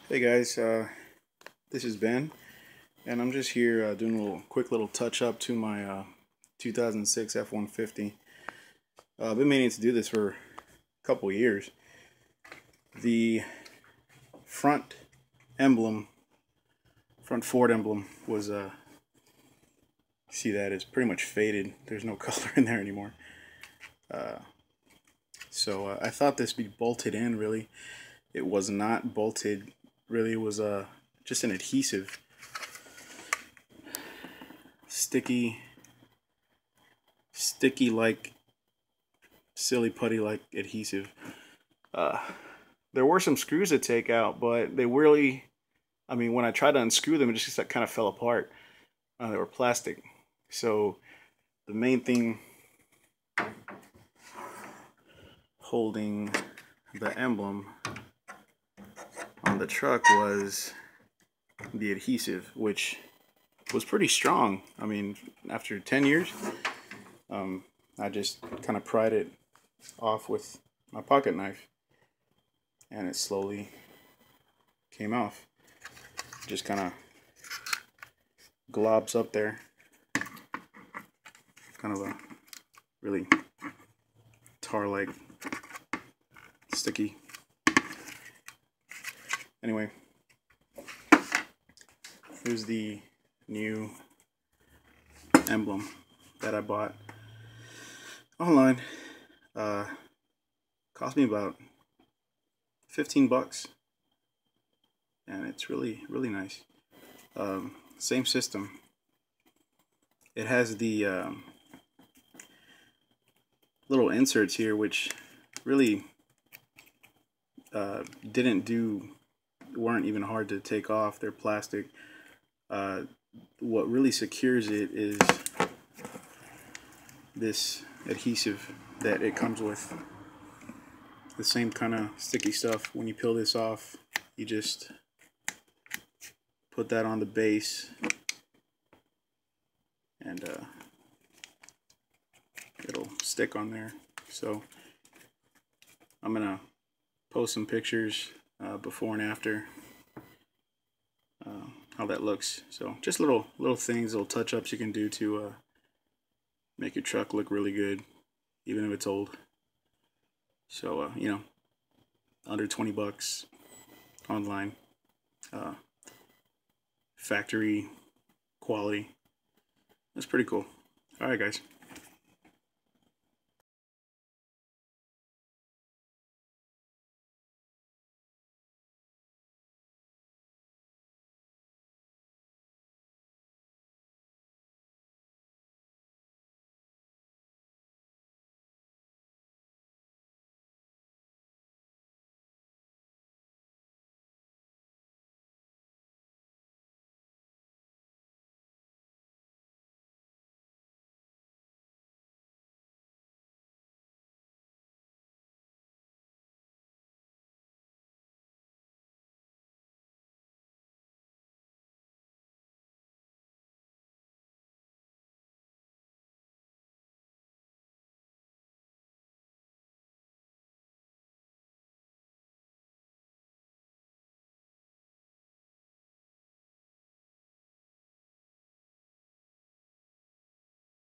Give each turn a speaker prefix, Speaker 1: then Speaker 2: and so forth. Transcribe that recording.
Speaker 1: Hey guys, this is Ben, and I'm just here doing a quick little touch up to my 2006 F-150. I've been meaning to do this for a couple years. The front emblem, front Ford emblem, was see that is pretty much faded. There's no color in there anymore. So I thought this would be bolted in. Really, it was not bolted. Really, it was just an adhesive, sticky like silly putty like adhesive. There were some screws to take out, but they really, I mean, when I tried to unscrew them, it just kind of fell apart. They were plastic. So the main thing holding the emblem on the truck was the adhesive, which was pretty strong. I mean, after 10 years, I just kind of pried it off with my pocket knife, and it slowly came off. Just kind of globs up there. Kind of a really tar-like, sticky. Anyway, here's the new emblem that I bought online. Cost me about 15 bucks, and it's really nice. Same system. It has the little inserts here, which really weren't even hard to take off. They're plastic. What really secures it is this adhesive that it comes with. The same kind of sticky stuff. When you peel this off, you just put that on the base, and it'll stick on there. So I'm gonna post some pictures before and after how that looks. So just little things, little touch-ups you can do to make your truck look really good, even if it's old. So you know, under 20 bucks online, factory quality. That's pretty cool. All right, guys.